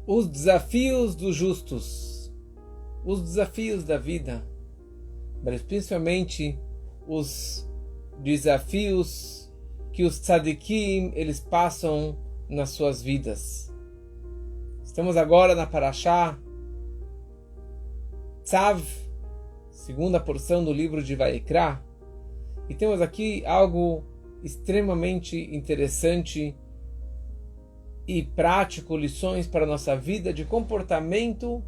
Os desafios dos justos, os desafios da vida, mas principalmente os desafios que os tzadikim eles passam nas suas vidas. Estamos agora na Parashá Tzav, segunda porção do livro de Vaikra, e temos aqui algo extremamente interessante e prático, lições para a nossa vida de comportamento,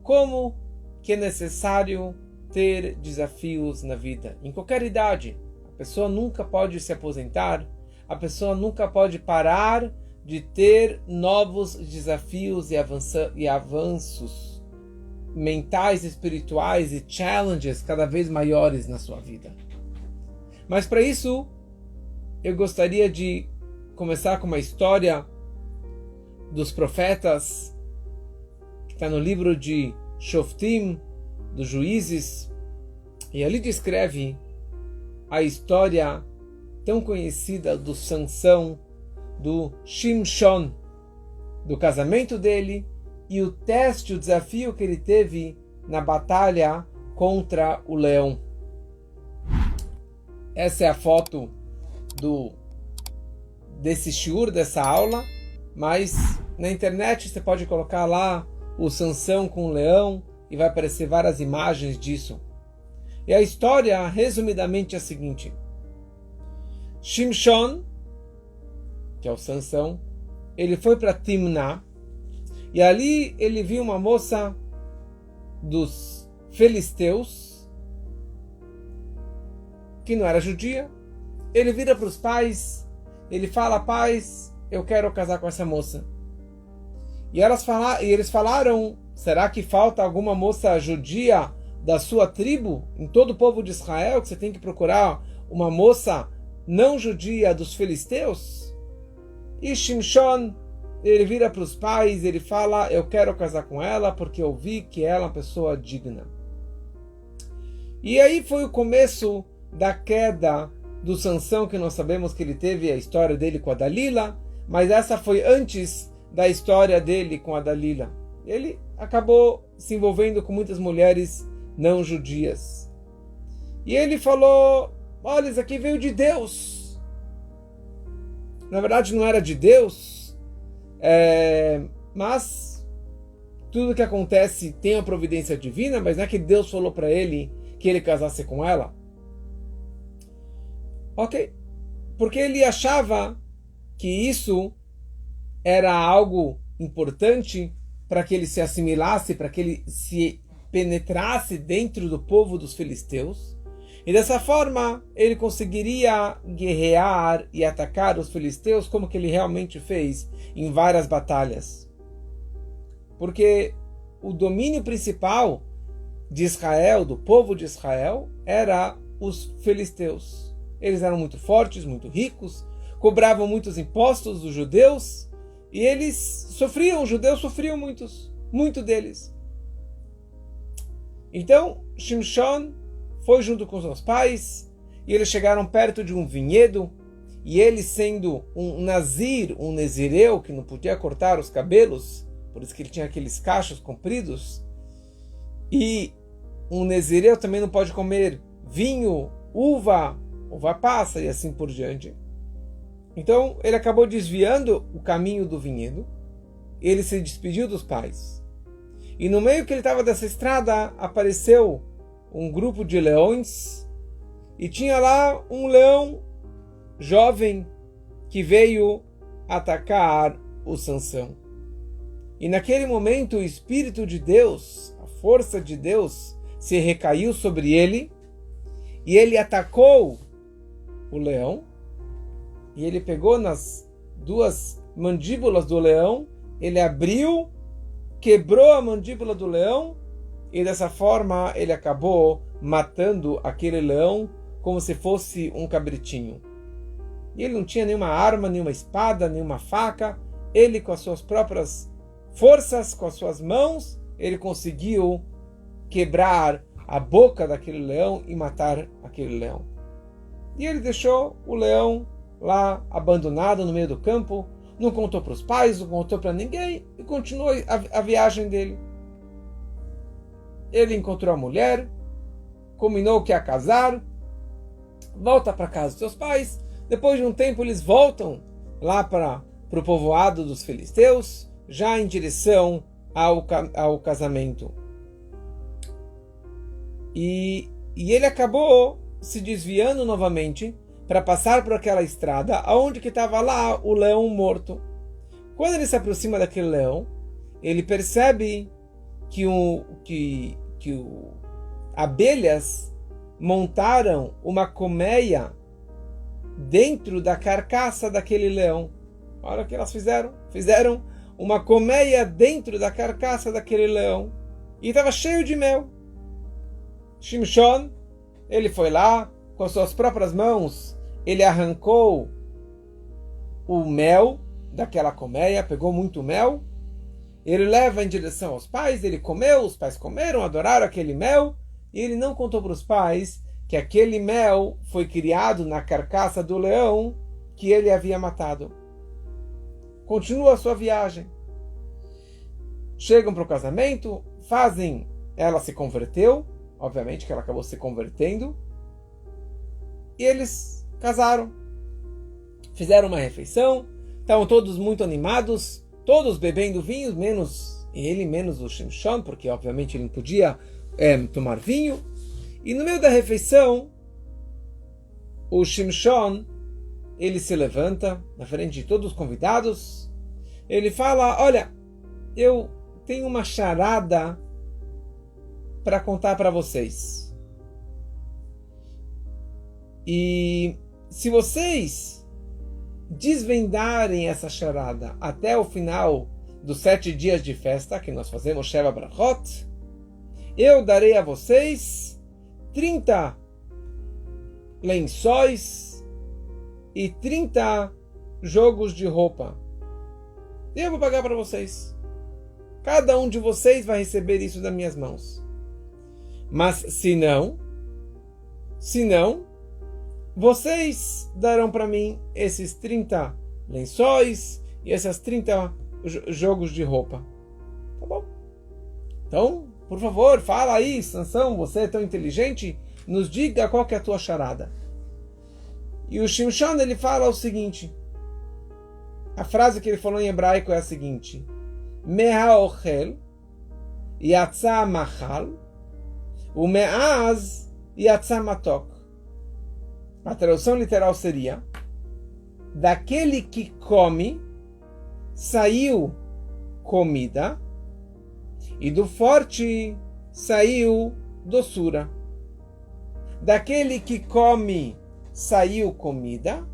como que é necessário ter desafios na vida, em qualquer idade. A pessoa nunca pode se aposentar, a pessoa nunca pode parar de ter novos desafios e avanços mentais, espirituais e challenges cada vez maiores na sua vida. Mas para isso, eu gostaria de começar com uma história dos profetas, que está no livro de Shoftim, dos juízes, e ali descreve a história tão conhecida do Sansão, do Shimshon, do casamento dele e o teste, o desafio que ele teve na batalha contra o leão. Essa é a foto desse shiur, dessa aula, mas na internet você pode colocar lá o Sansão com o leão e vai aparecer várias imagens disso. E a história, resumidamente, é a seguinte: Shimshon, que é o Sansão, ele foi para Timná e ali ele viu uma moça dos filisteus que não era judia. Ele vira para os pais, ele fala: pais, eu quero casar com essa moça. E eles falaram: será que falta alguma moça judia da sua tribo, em todo o povo de Israel, que você tem que procurar uma moça não judia dos filisteus? E Shimshon, ele vira para os pais, ele fala: eu quero casar com ela porque eu vi que ela é uma pessoa digna. E aí foi o começo da queda do Sansão, que nós sabemos que ele teve a história dele com a Dalila, mas essa foi antes da história dele com a Dalila. Ele acabou se envolvendo com muitas mulheres não judias. E ele falou: olha, isso aqui veio de Deus. Na verdade não era de Deus, mas tudo que acontece tem a providência divina, mas não é que Deus falou para ele que ele casasse com ela. Ok, porque ele achava que isso era algo importante para que ele se assimilasse, para que ele se penetrasse dentro do povo dos filisteus, e dessa forma ele conseguiria guerrear e atacar os filisteus, como que ele realmente fez em várias batalhas. Porque o domínio principal de Israel, do povo de Israel, era os filisteus. Eles eram muito fortes, muito ricos, cobravam muitos impostos dos judeus, e eles sofriam, os judeus sofriam muito deles. Então, Shimshon foi junto com seus pais, e eles chegaram perto de um vinhedo, e ele, sendo um nazir, um nezireu, que não podia cortar os cabelos, por isso que ele tinha aqueles cachos compridos, e um nezireu também não pode comer vinho, uva passa e assim por diante. Então ele acabou desviando o caminho do vinhedo, ele se despediu dos pais. E no meio que ele estava dessa estrada, apareceu um grupo de leões, e tinha lá um leão jovem que veio atacar o Sansão. E naquele momento o Espírito de Deus, a força de Deus, se recaiu sobre ele, e ele atacou o leão, e ele pegou nas duas mandíbulas do leão, ele abriu, quebrou a mandíbula do leão, e dessa forma ele acabou matando aquele leão como se fosse um cabritinho. E ele não tinha nenhuma arma, nenhuma espada, nenhuma faca. Ele, com as suas próprias forças, com as suas mãos, ele conseguiu quebrar a boca daquele leão e matar aquele leão. E ele deixou o leão lá abandonado no meio do campo, não contou para os pais, não contou para ninguém, e continuou a viagem dele. Ele encontrou a mulher, combinou que ia casar, volta para casa dos seus pais. Depois de um tempo eles voltam lá para o povoado dos filisteus, já em direção ao casamento. E ele acabou se desviando novamente para passar por aquela estrada, aonde que estava lá o leão morto. Quando ele se aproxima daquele leão, ele percebe que abelhas montaram uma colmeia dentro da carcaça daquele leão. Olha o que elas fizeram. Fizeram uma colmeia dentro da carcaça daquele leão. E estava cheio de mel. Shimshon, ele foi lá, com as suas próprias mãos, ele arrancou o mel daquela colmeia, pegou muito mel, ele leva em direção aos pais, ele comeu, os pais comeram, adoraram aquele mel, e ele não contou para os pais que aquele mel foi criado na carcaça do leão que ele havia matado. Continua a sua viagem. Chegam para o casamento, ela se converteu, obviamente que ela acabou se convertendo, e eles casaram. Fizeram uma refeição, estavam todos muito animados, todos bebendo vinho, menos o Shimshon, porque obviamente ele não podia tomar vinho. E no meio da refeição, o Shimshon, ele se levanta na frente de todos os convidados. Ele fala: olha, eu tenho uma charada para contar para vocês. E se vocês desvendarem essa charada até o final dos 7 dias de festa, que nós fazemos Sheva Brachot, eu darei a vocês 30 lençóis e 30 jogos de roupa. Eu vou pagar para vocês. Cada um de vocês vai receber isso das minhas mãos. Mas se não, vocês darão para mim esses 30 lençóis e essas 30 jogos de roupa. Tá bom? Então, por favor, fala aí, Sansão, você é tão inteligente, nos diga qual que é a tua charada. E o Shimshon, ele fala o seguinte, a frase que ele falou em hebraico é a seguinte: Me'aochel yatsa machal ume'az yatsa matok. A tradução literal seria: daquele que come saiu comida, e do forte saiu doçura. Daquele que come saiu comida,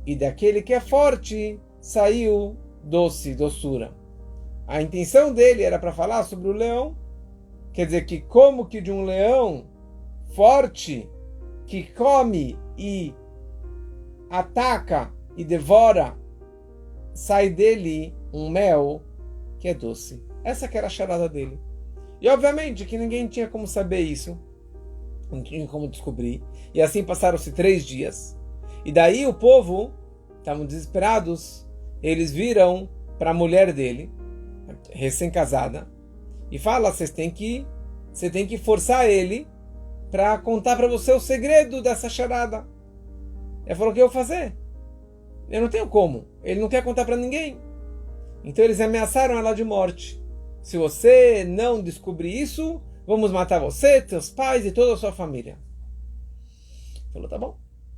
e daquele que é forte saiu doçura. A intenção dele era para falar sobre o leão, quer dizer que como que de um leão forte que come e ataca e devora, sai dele um mel que é doce. Essa que era a charada dele. E obviamente que ninguém tinha como saber isso, não tinha como descobrir. E assim passaram-se 3 dias. E daí o povo, estavam desesperados, eles viram para a mulher dele, recém-casada, e fala: você tem que forçar ele para contar para você o segredo dessa charada. Ele falou: o que eu vou fazer? Eu não tenho como. Ele não quer contar para ninguém. Então eles ameaçaram ela de morte. Se você não descobrir isso, vamos matar você, teus pais e toda a sua família. Falou: tá bom.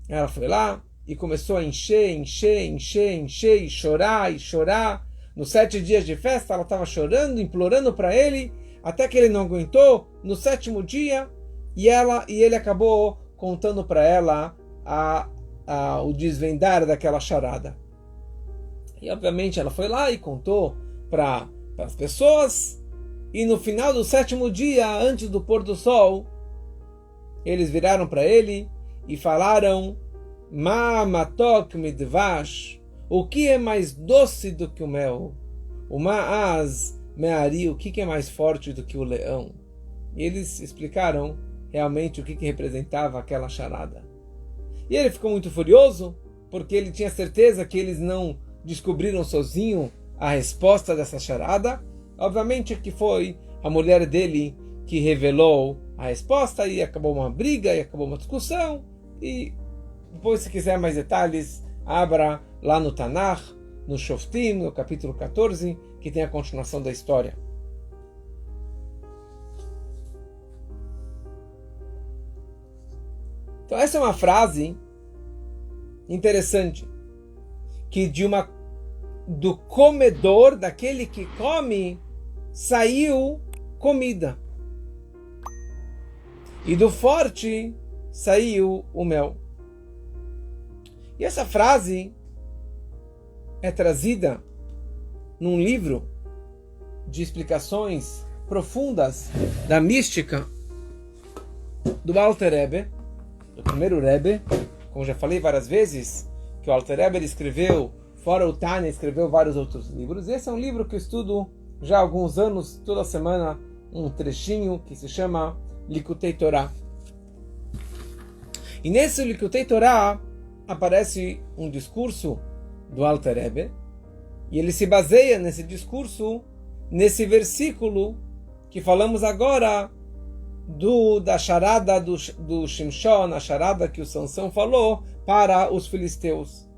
Ela foi lá e começou a encher, e chorar. Nos 7 dias de festa, ela estava chorando, implorando para ele, até que ele não aguentou. No 7º dia, e ele acabou contando para ela o desvendar daquela charada. E obviamente ela foi lá e contou para as pessoas, e no final do 7º dia, antes do pôr do sol, eles viraram para ele e falaram: Ma matok midvash, o que é mais doce do que o mel? O maaz meari, o que é mais forte do que o leão? E eles explicaram realmente o que representava aquela charada. E ele ficou muito furioso, porque ele tinha certeza que eles não descobriram sozinho a resposta dessa charada. Obviamente que foi a mulher dele que revelou a resposta e acabou uma briga e acabou uma discussão. E depois, se quiser mais detalhes, abra lá no Tanakh, no Shoftim, no capítulo 14, que tem a continuação da história. Então essa é uma frase interessante, que do comedor, daquele que come, saiu comida. E do forte saiu o mel. E essa frase é trazida num livro de explicações profundas da mística do Alter Rebbe, do primeiro Rebbe. Como já falei várias vezes, que o Alter Rebbe escreveu, fora o Tânia, escreveu vários outros livros. Esse é um livro que eu estudo já há alguns anos, toda semana, um trechinho que se chama Likutei Torah. E nesse Likutei Torah aparece um discurso do Alter Rebbe, e ele se baseia nesse discurso, nesse versículo que falamos agora, da charada do Shimshon, a charada que o Sansão falou para os filisteus.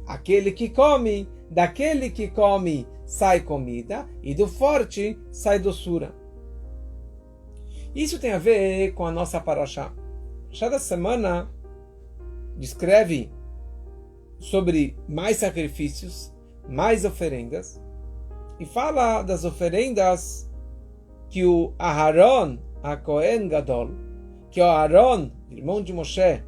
Aquele que come, daquele que come sai comida, e do forte sai doçura. Isso tem a ver com a nossa parashá. A parashá da semana descreve sobre mais sacrifícios, mais oferendas, e fala das oferendas que o Aharon, a Kohen Gadol, que é o Aharon, irmão de Moshe,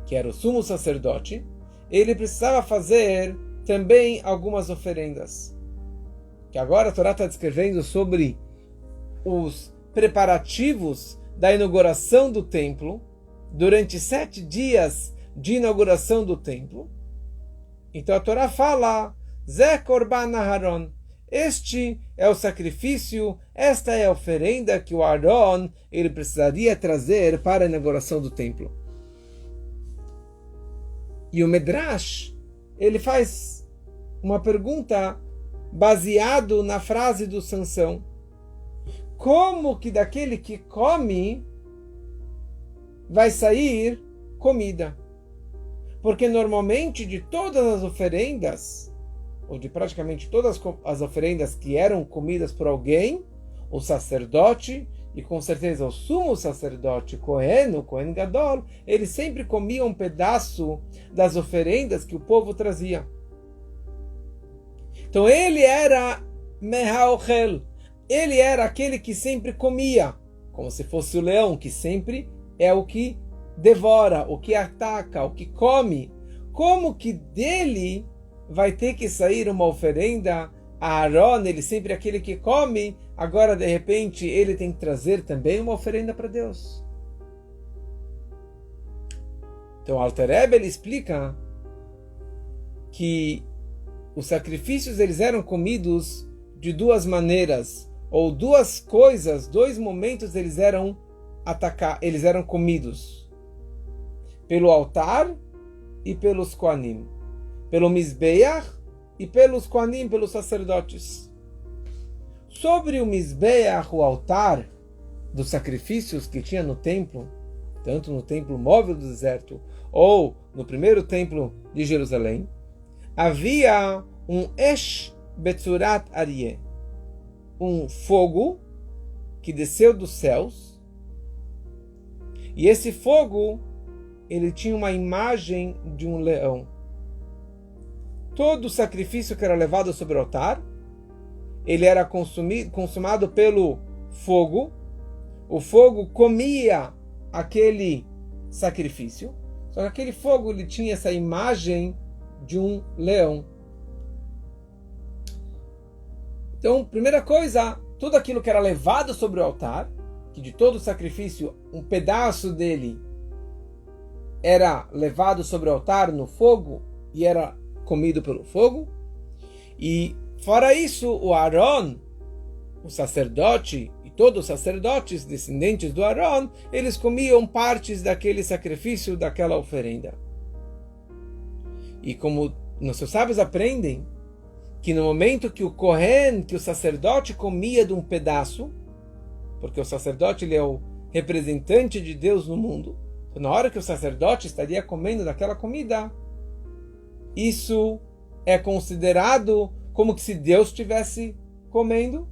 que era o sumo sacerdote, ele precisava fazer também algumas oferendas. Que agora a Torá está descrevendo sobre os preparativos da inauguração do templo, durante 7 dias de inauguração do templo. Então a Torá fala, Zé Korban Aharon, este é o sacrifício, esta é a oferenda que o Aharon ele precisaria trazer para a inauguração do templo. E o Medrash, ele faz uma pergunta baseado na frase do Sansão. Como que daquele que come vai sair comida? Porque normalmente de todas as oferendas, ou de praticamente todas as oferendas que eram comidas por alguém, o sacerdote, e com certeza o sumo sacerdote, o Kohen Gadol, ele sempre comia um pedaço das oferendas que o povo trazia. Então ele era Mehaochel, ele era aquele que sempre comia, como se fosse o leão, que sempre é o que devora, o que ataca, o que come. Como que dele vai ter que sair uma oferenda? Aharon, ele sempre é aquele que come, agora de repente ele tem que trazer também uma oferenda para Deus. Então Alter Rebbe ele explica que os sacrifícios eles eram comidos de duas maneiras, ou duas coisas, dois momentos eles eram comidos: pelo altar e pelos Kohanim, pelo Mizbeach e pelos Kohanim, pelos sacerdotes. Sobre o Mizbeach, o altar dos sacrifícios que tinha no templo, tanto no templo móvel do deserto ou no primeiro templo de Jerusalém, havia um Esh Betzurat Aryeh, um fogo que desceu dos céus, e esse fogo ele tinha uma imagem de um leão. Todo o sacrifício que era levado sobre o altar, ele era consumado pelo fogo. O fogo comia aquele sacrifício. Só que aquele fogo ele tinha essa imagem de um leão. Então, primeira coisa, tudo aquilo que era levado sobre o altar, que de todo o sacrifício, um pedaço dele era levado sobre o altar no fogo e era comido pelo fogo. E fora isso, o Aharon, o sacerdote, e todos os sacerdotes descendentes do Aharon, eles comiam partes daquele sacrifício, daquela oferenda. E como nossos sábios aprendem que no momento que o Kohen, que o sacerdote comia de um pedaço, porque o sacerdote ele é o representante de Deus no mundo, então, na hora que o sacerdote estaria comendo daquela comida, isso é considerado como que se Deus estivesse comendo,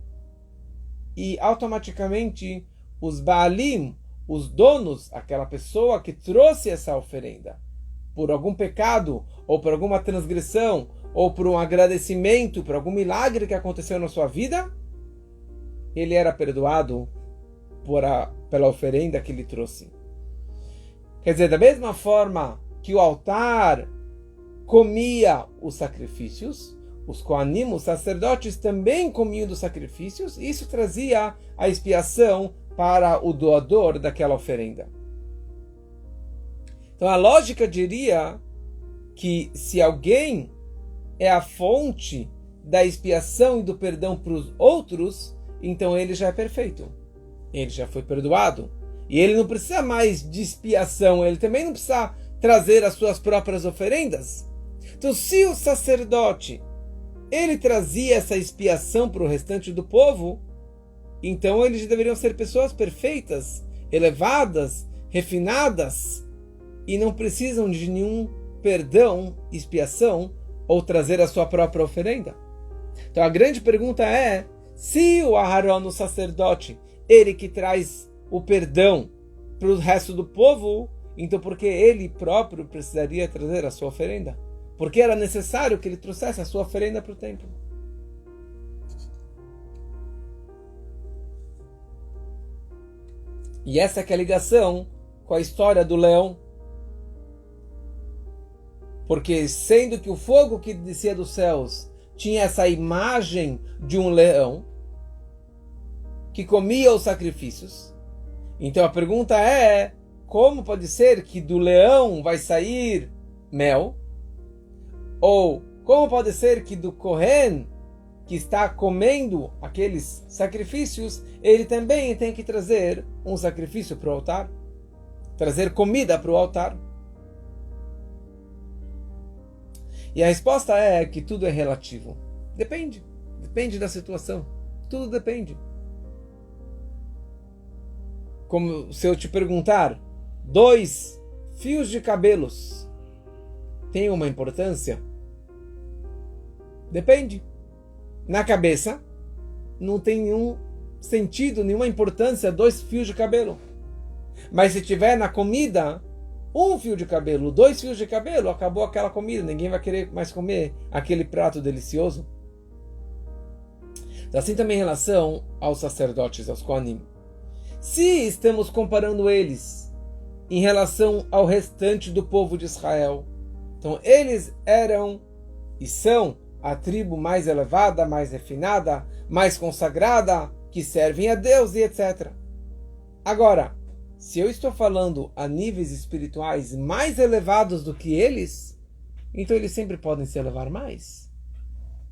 e automaticamente os Baalim, os donos, aquela pessoa que trouxe essa oferenda, por algum pecado, ou por alguma transgressão, ou por um agradecimento, por algum milagre que aconteceu na sua vida, ele era perdoado pela oferenda que ele trouxe. Quer dizer, da mesma forma que o altar comia os sacrifícios, os Kohanim, os sacerdotes, também comiam dos sacrifícios, e isso trazia a expiação para o doador daquela oferenda. Então a lógica diria que se alguém é a fonte da expiação e do perdão para os outros, então ele já é perfeito. Ele já foi perdoado. E ele não precisa mais de expiação, ele também não precisa trazer as suas próprias oferendas. Então se o sacerdote ele trazia essa expiação para o restante do povo, então eles deveriam ser pessoas perfeitas, elevadas, refinadas, e não precisam de nenhum perdão, expiação, ou trazer a sua própria oferenda. Então a grande pergunta é, se o Aharon, o sacerdote, ele que traz o perdão para o resto do povo, então por que ele próprio precisaria trazer a sua oferenda? Porque era necessário que ele trouxesse a sua oferenda para o templo. E essa que é a ligação com a história do leão. Porque sendo que o fogo que descia dos céus tinha essa imagem de um leão que comia os sacrifícios, então a pergunta é, como pode ser que do leão vai sair mel? Ou como pode ser que do Kohen, que está comendo aqueles sacrifícios, ele também tem que trazer um sacrifício para o altar? Trazer comida para o altar? E a resposta é que tudo é relativo. Depende. Depende da situação. Tudo depende. Como se eu te perguntar, 2 fios de cabelos tem uma importância? Depende. Na cabeça, não tem nenhum sentido, nenhuma importância 2 fios de cabelo. Mas se tiver na comida, 1 fio de cabelo, 2 fios de cabelo, acabou aquela comida. Ninguém vai querer mais comer aquele prato delicioso. Assim também em relação aos sacerdotes, aos Kohanim. Se estamos comparando eles em relação ao restante do povo de Israel, então eles eram e são a tribo mais elevada, mais refinada, mais consagrada, que servem a Deus e etc. Agora, se eu estou falando a níveis espirituais mais elevados do que eles, então eles sempre podem se elevar mais.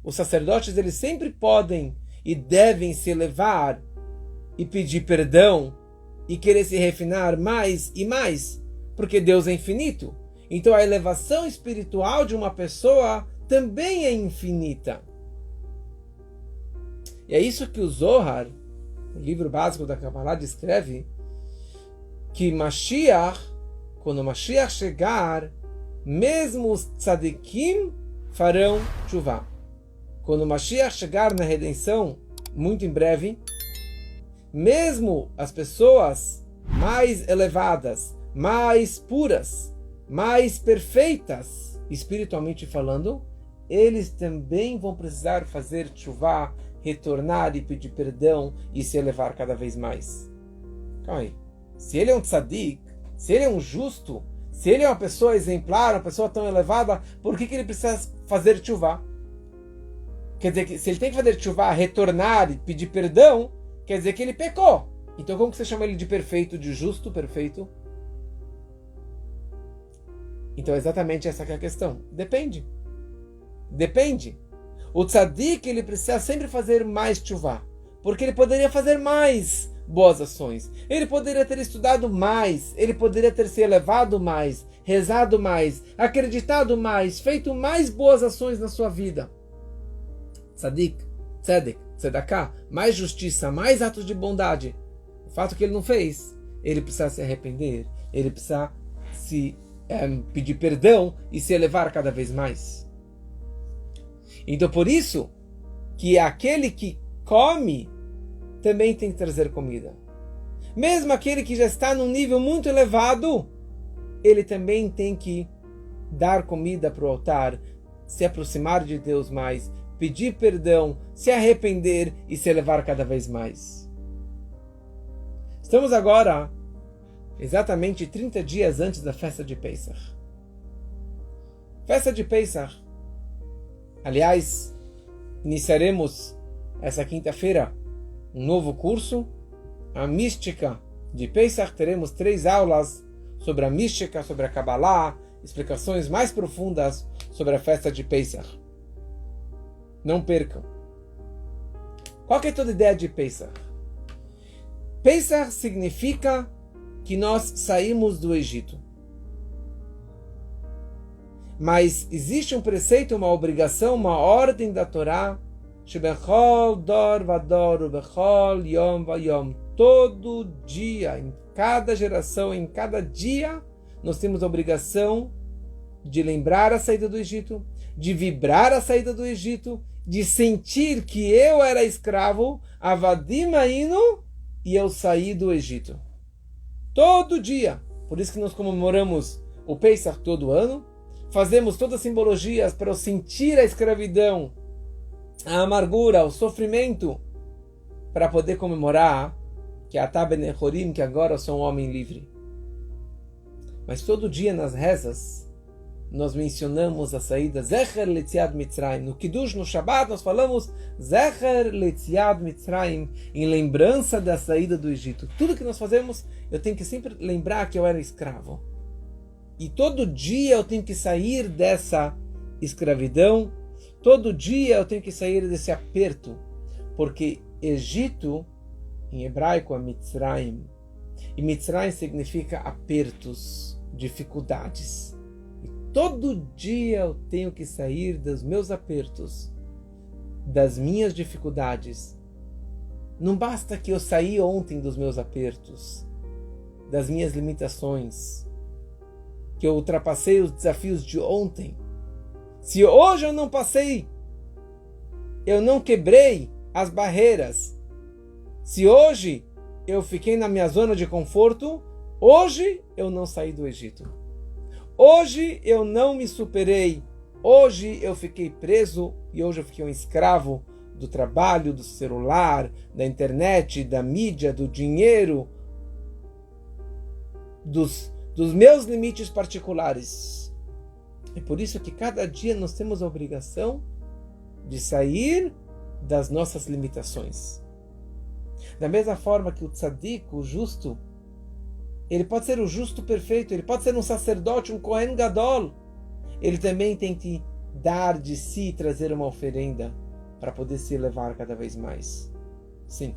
Os sacerdotes, eles sempre podem e devem se elevar e pedir perdão e querer se refinar mais e mais, porque Deus é infinito. Então a elevação espiritual de uma pessoa também é infinita. E é isso que o Zohar, o livro básico da Kabbalah, descreve, que Mashiach, quando Mashiach chegar, mesmo os tzadikim farão tshuva. Quando Mashiach chegar na redenção, muito em breve, mesmo as pessoas mais elevadas, mais puras, mais perfeitas, espiritualmente falando, eles também vão precisar fazer tshuva, retornar e pedir perdão e se elevar cada vez mais. Calma aí. Se ele é um tzadik, se ele é um justo, se ele é uma pessoa exemplar, uma pessoa tão elevada, por que ele precisa fazer tshuva? Quer dizer que se ele tem que fazer tshuva, retornar e pedir perdão, quer dizer que ele pecou. Então como que você chama ele de perfeito, de justo, perfeito? Então exatamente essa que é a questão. Depende. Depende. O tzadik, ele precisa sempre fazer mais tshuva, porque ele poderia fazer mais boas ações. Ele poderia ter estudado mais, ele poderia ter se elevado mais, rezado mais, acreditado mais, feito mais boas ações na sua vida. tzadik, tzedek, tzedaká, mais justiça, mais atos de bondade, o fato que ele não fez, ele precisa se arrepender, ele precisa se pedir perdão e se elevar cada vez mais. Então por isso que aquele que come também tem que trazer comida. Mesmo aquele que já está num nível muito elevado, ele também tem que dar comida para o altar, se aproximar de Deus mais, pedir perdão, se arrepender e se elevar cada vez mais. Estamos agora exatamente 30 dias antes da festa de Pesach. Festa de Pesach. Aliás, iniciaremos essa quinta-feira um novo curso, a mística de Pesach. Teremos 3 aulas sobre a mística, sobre a Kabbalah, explicações mais profundas sobre a festa de Pesach. Não percam. Qual que é toda a ideia de Pesach? Pesach significa que nós saímos do Egito. Mas existe um preceito, uma obrigação, uma ordem da Torá, Shebechol dor vador ubechol yom vayom. Todo dia, em cada geração, em cada dia, nós temos a obrigação de lembrar a saída do Egito, de vibrar a saída do Egito, de sentir que eu era escravo, avadim ainu, e eu saí do Egito. Todo dia. Por isso que nós comemoramos o Pesach todo ano, fazemos todas as simbologias para eu sentir a escravidão, a amargura, o sofrimento, para poder comemorar que Atá ben Echorim, que agora eu sou um homem livre. Mas todo dia nas rezas, nós mencionamos a saída Zecher Letziat Mitzrayim. No Kiddush, no Shabbat, nós falamos Zecher Letziat Mitzrayim, em lembrança da saída do Egito. Tudo que nós fazemos, eu tenho que sempre lembrar que eu era escravo. E todo dia eu tenho que sair dessa escravidão, todo dia eu tenho que sair desse aperto, porque Egito, em hebraico, é Mitzrayim. E Mitzrayim significa apertos, dificuldades. E todo dia eu tenho que sair dos meus apertos, das minhas dificuldades. Não basta que eu saí ontem dos meus apertos, das minhas limitações, que eu ultrapassei os desafios de ontem. Se hoje eu não passei, eu não quebrei as barreiras, se hoje eu fiquei na minha zona de conforto, hoje eu não saí do Egito. Hoje eu não me superei. Hoje eu fiquei preso e hoje eu fiquei um escravo do trabalho, do celular, da internet, da mídia, do dinheiro, dos meus limites particulares. É por isso que cada dia nós temos a obrigação de sair das nossas limitações. Da mesma forma que o tzadik, o justo, ele pode ser o justo perfeito, ele pode ser um sacerdote, um Kohen Gadol. Ele também tem que dar de si e trazer uma oferenda para poder se elevar cada vez mais. Sim.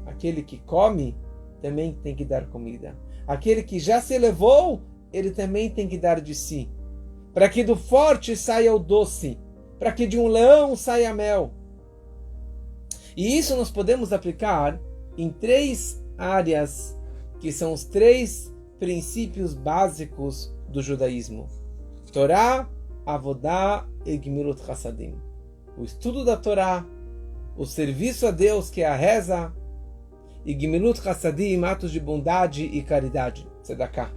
Aquele que come também tem que dar comida. Aquele que já se elevou, ele também tem que dar de si. Para que do forte saia o doce, para que de um leão saia mel. E isso nós podemos aplicar em 3 áreas, que são os 3 princípios básicos do judaísmo. Torá, Avodá e Gemilut Chassadim. O estudo da Torá, o serviço a Deus, que é a reza, e Gemilut Chassadim, atos de bondade e caridade, Tzedaká.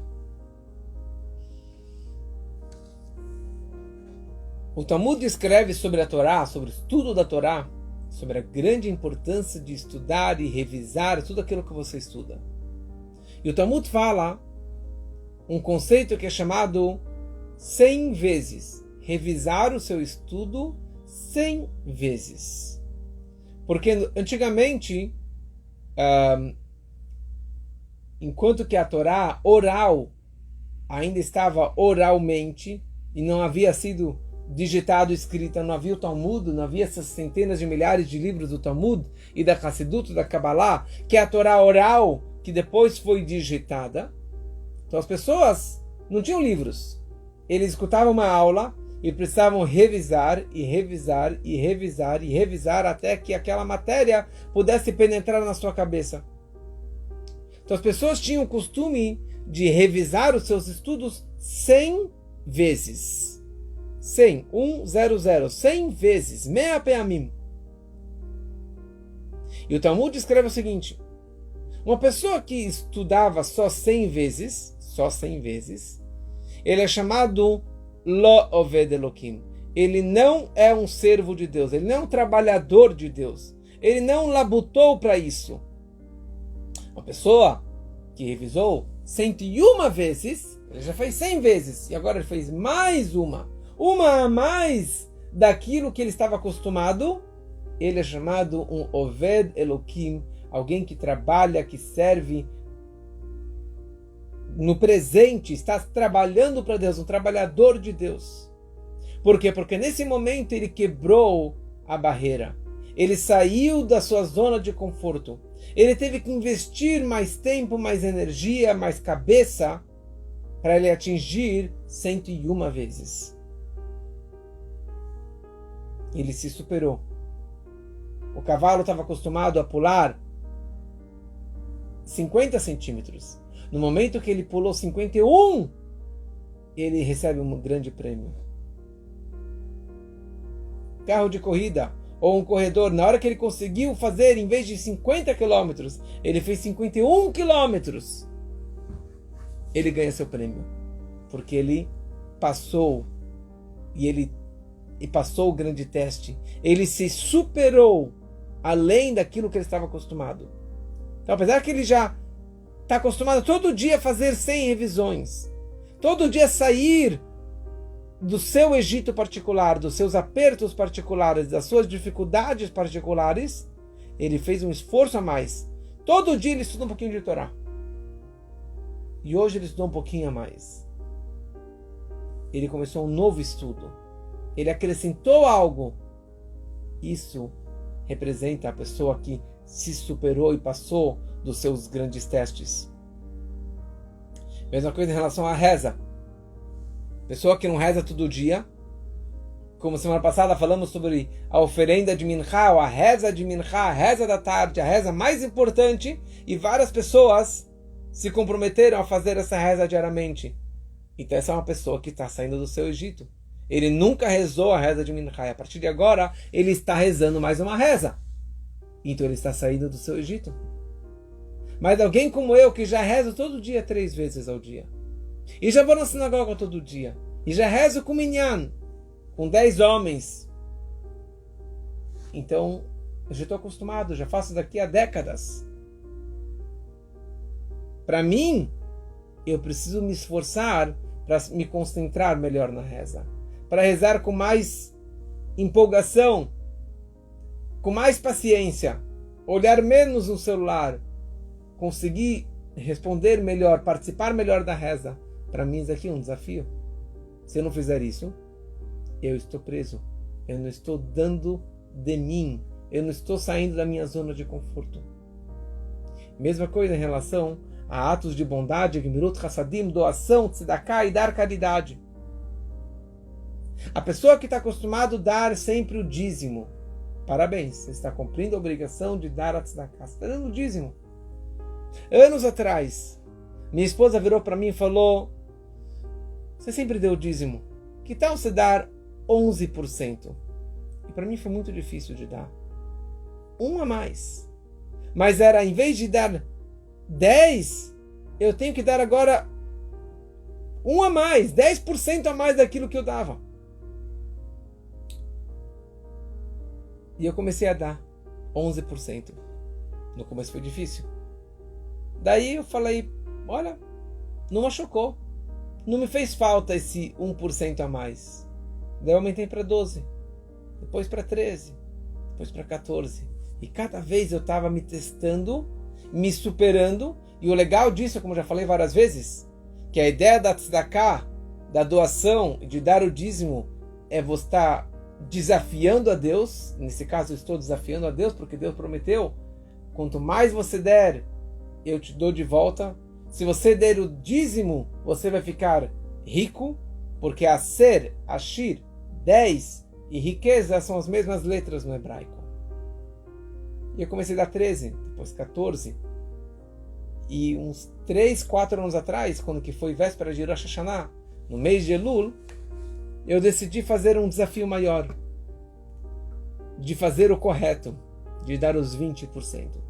O Talmud escreve sobre a Torá, sobre o estudo da Torá, sobre a grande importância de estudar e revisar tudo aquilo que você estuda. E o Talmud fala um conceito que é chamado 100 vezes. Revisar o seu estudo 100 vezes. Porque antigamente, enquanto que a Torá oral ainda estava oralmente e não havia sido digitado, escrita, não havia o Talmud, não havia essas centenas de milhares de livros do Talmud e da Hassidut, da Kabbalah, que é a Torá oral, que depois foi digitada. Então as pessoas não tinham livros. Eles escutavam uma aula, e precisavam revisar e revisar e revisar e revisar até que aquela matéria pudesse penetrar na sua cabeça. Então as pessoas tinham o costume de revisar os seus estudos 100 vezes. 100, 100 vezes, mea peamim. E o Talmud escreve o seguinte: uma pessoa que estudava só 100 vezes, ele é chamado Lo Oved Elokim. Ele não é um servo de Deus, ele não é um trabalhador de Deus, ele não labutou para isso. Uma pessoa que revisou 101 vezes, ele já fez 100 vezes, e agora ele fez mais uma a mais daquilo que ele estava acostumado, ele é chamado um Oved Elokim, alguém que trabalha, que serve no presente, está trabalhando para Deus, um trabalhador de Deus. Por quê? Porque nesse momento ele quebrou a barreira. Ele saiu da sua zona de conforto. Ele teve que investir mais tempo, mais energia, mais cabeça para ele atingir 101 vezes. Ele se superou. O cavalo estava acostumado a pular 50 centímetros. No momento que ele pulou 51, ele recebe um grande prêmio. Carro de corrida ou um corredor, na hora que ele conseguiu fazer, em vez de 50 quilômetros, ele fez 51 quilômetros, ele ganha seu prêmio. Porque ele passou, e passou o grande teste. Ele se superou além daquilo que ele estava acostumado. Então, apesar que ele já está acostumado todo dia a fazer 100 revisões, todo dia sair do seu Egito particular, dos seus apertos particulares, das suas dificuldades particulares, ele fez um esforço a mais. Todo dia ele estuda um pouquinho de Torá. E hoje ele estudou um pouquinho a mais. Ele começou um novo estudo. Ele acrescentou algo. Isso representa a pessoa que se superou e passou dos seus grandes testes. Mesma coisa em relação à reza. Pessoa que não reza todo dia. Como semana passada falamos sobre a oferenda de Minha, ou a reza de Minha, a reza da tarde, a reza mais importante. E várias pessoas se comprometeram a fazer essa reza diariamente. Então essa é uma pessoa que está saindo do seu Egito. Ele nunca rezou a reza de Minha. A partir de agora, ele está rezando mais uma reza. Então ele está saindo do seu Egito. Mas alguém como eu, que já rezo todo dia 3 vezes ao dia, e já vou na sinagoga todo dia, e já rezo com minyan, com 10 homens, então eu já estou acostumado, já faço daqui a décadas. Para mim, eu preciso me esforçar para me concentrar melhor na reza, para rezar com mais empolgação, com mais paciência, olhar menos no celular, conseguir responder melhor, participar melhor da reza. Para mim isso aqui é um desafio. Se eu não fizer isso, eu estou preso. Eu não estou dando de mim. Eu não estou saindo da minha zona de conforto. Mesma coisa em relação a atos de bondade, Gmirut Hassadim, doação, tzedakah e dar caridade. A pessoa que está acostumado a dar sempre o dízimo, parabéns, você está cumprindo a obrigação de dar a tzedakah. Você está dando o dízimo. Anos atrás, minha esposa virou para mim e falou: você sempre deu dízimo, que tal você dar 11%? E para mim foi muito difícil de dar. Um a mais. Mas era, em vez de dar 10, eu tenho que dar agora um a mais, 10% a mais daquilo que eu dava. E eu comecei a dar 11%. No começo foi difícil. Daí eu falei, olha, não machucou. Não me fez falta esse 1% a mais. Daí eu aumentei para 12%, depois para 13%, depois para 14%. E cada vez eu estava me testando, me superando. E o legal disso, como já falei várias vezes, que a ideia da tzedakah, da doação, de dar o dízimo, é você estar desafiando a Deus. Nesse caso eu estou desafiando a Deus, porque Deus prometeu, quanto mais você der, eu te dou de volta. Se você der o dízimo, você vai ficar rico, porque Aser, Ashir, 10 e riqueza são as mesmas letras no hebraico. E eu comecei a dar 13, depois 14. E uns 3, 4 anos atrás, quando que foi véspera de Rosh Hashanah, no mês de Elul, eu decidi fazer um desafio maior. De fazer o correto, de dar os 20%.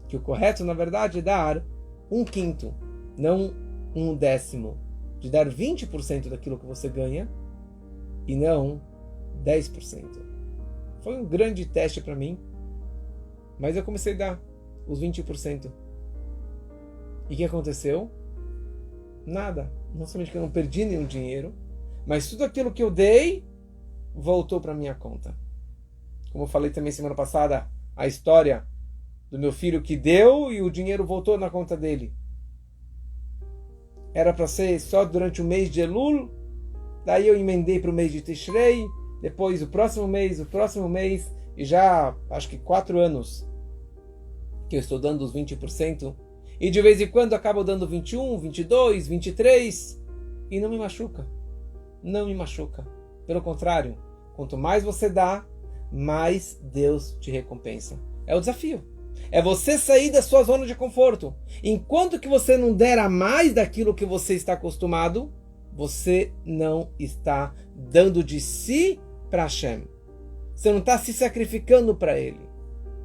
Que o correto, na verdade, é dar 1/5, não 1/10. De dar 20% daquilo que você ganha e não 10%. Foi um grande teste para mim, mas eu comecei a dar os 20%. E o que aconteceu? Nada. Não somente que eu não perdi nenhum dinheiro, mas tudo aquilo que eu dei voltou para minha conta. Como eu falei também semana passada, a história do meu filho que deu e o dinheiro voltou na conta dele. Era para ser só durante o mês de Elul, daí eu emendei para o mês de Tishrei, depois o próximo mês, e já acho que 4 anos que eu estou dando os 20%, e de vez em quando eu acabo dando 21, 22, 23, e não me machuca. Não me machuca. Pelo contrário, quanto mais você dá, mais Deus te recompensa. É o desafio. É você sair da sua zona de conforto. Enquanto que você não der a mais daquilo que você está acostumado, você não está dando de si para Hashem. Você não está se sacrificando para Ele.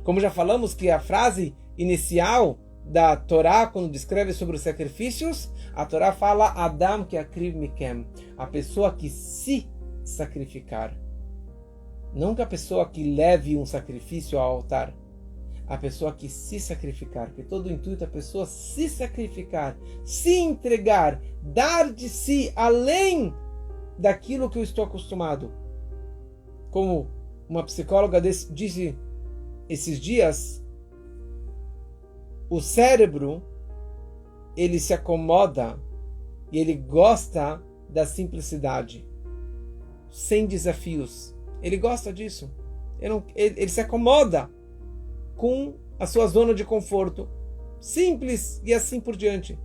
Como já falamos que a frase inicial da Torá, quando descreve sobre os sacrifícios, a Torá fala Adam que akriv mikem, a pessoa que se sacrificar. Não que a pessoa que leve um sacrifício ao altar, a pessoa que se sacrificar, que todo o intuito é a pessoa se sacrificar, se entregar, dar de si além daquilo que eu estou acostumado. Como uma psicóloga disse esses dias, o cérebro, ele se acomoda e ele gosta da simplicidade, sem desafios. Ele gosta disso. Ele se acomoda com a sua zona de conforto, simples e assim por diante.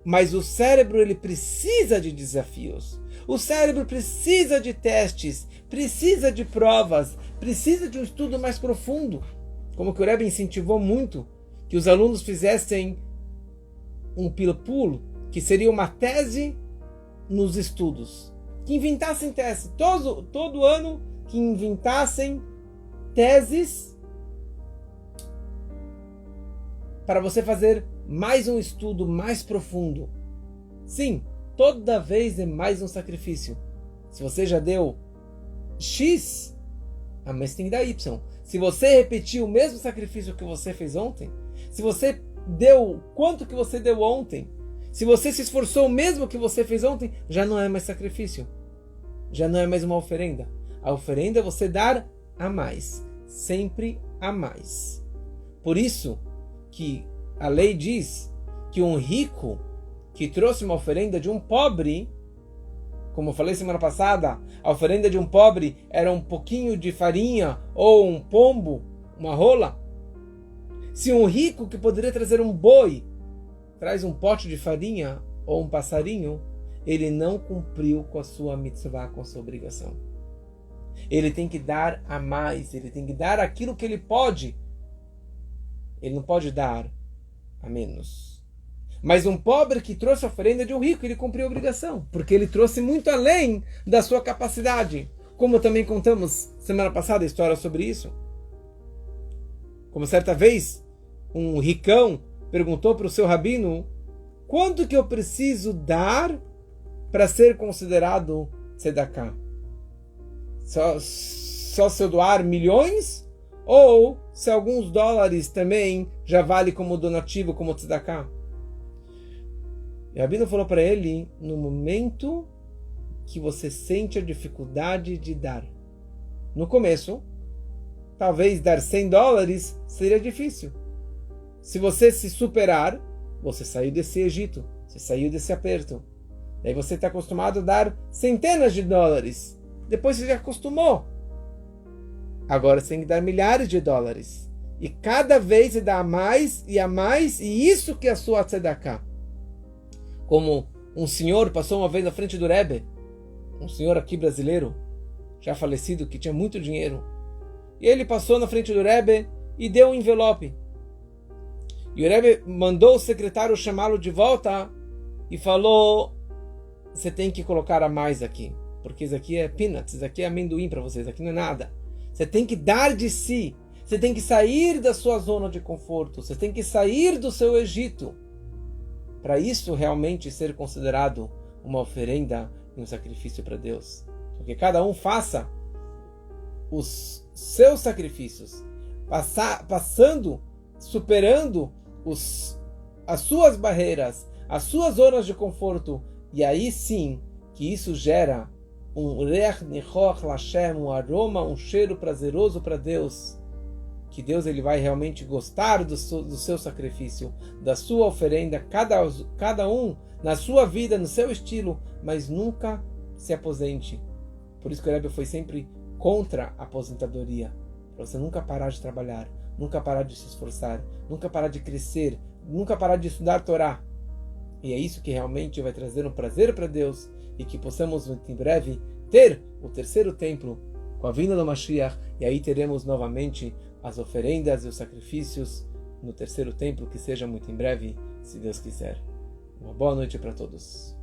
Mas o cérebro, ele precisa de desafios. O cérebro precisa de testes, precisa de provas, precisa de um estudo mais profundo. Como que o Rebbe incentivou muito que os alunos fizessem um pilpul, que seria uma tese nos estudos. Que inventassem tese. Todo ano que inventassem teses para você fazer mais um estudo mais profundo. Sim, toda vez é mais um sacrifício. Se você já deu X, mas tem que dar Y. Se você repetir o mesmo sacrifício que você fez ontem, se você deu quanto que você deu ontem, se você se esforçou o mesmo que você fez ontem, já não é mais sacrifício. Já não é mais uma oferenda. A oferenda é você dar a mais. Sempre a mais. Por isso que a lei diz que um rico que trouxe uma oferenda de um pobre, como eu falei semana passada, a oferenda de um pobre era um pouquinho de farinha ou um pombo, uma rola. Se um rico que poderia trazer um boi traz um pote de farinha ou um passarinho, ele não cumpriu com a sua mitzvah, com a sua obrigação. Ele tem que dar a mais, ele tem que dar aquilo que ele pode. Ele não pode dar a menos. Mas um pobre que trouxe a oferenda de um rico, ele cumpriu a obrigação, porque ele trouxe muito além da sua capacidade. Como também contamos semana passada a história sobre isso. Como certa vez, um ricão perguntou para o seu rabino: quanto que eu preciso dar para ser considerado tzedakah? Só se eu doar milhões? Ou se alguns dólares também já vale como donativo, como tzedakah? E o rabino falou para ele: no momento que você sente a dificuldade de dar. No começo, talvez dar 100 dólares seria difícil. Se você se superar, você saiu desse Egito, você saiu desse aperto. Daí você está acostumado a dar centenas de dólares. Depois você já acostumou. Agora você tem que dar milhares de dólares. E cada vez você dá a mais, e isso que é a sua tzedakah. Como um senhor passou uma vez na frente do Rebbe, um senhor aqui brasileiro, já falecido, que tinha muito dinheiro. E ele passou na frente do Rebbe e deu um envelope. E o Rebbe mandou o secretário chamá-lo de volta e falou: você tem que colocar a mais aqui, porque isso aqui é peanuts, isso aqui é amendoim para vocês, isso aqui não é nada. Você tem que dar de si, você tem que sair da sua zona de conforto, você tem que sair do seu Egito, para isso realmente ser considerado uma oferenda e um sacrifício para Deus. Porque cada um faça os seus sacrifícios, passando, superando as suas barreiras, as suas zonas de conforto, e aí sim que isso gera um reach nichoch lashem, um aroma, um cheiro prazeroso para Deus, que Deus ele vai realmente gostar do seu sacrifício, da sua oferenda, cada um na sua vida, no seu estilo, mas nunca se aposente. Por isso que o Rebbe foi sempre contra a aposentadoria, para você nunca parar de trabalhar, nunca parar de se esforçar, nunca parar de crescer, nunca parar de estudar Torá. E é isso que realmente vai trazer um prazer para Deus, e que possamos em breve ter o terceiro templo com a vinda do Mashiach, e aí teremos novamente as oferendas e os sacrifícios no terceiro templo, que seja muito em breve, se Deus quiser. Uma boa noite para todos.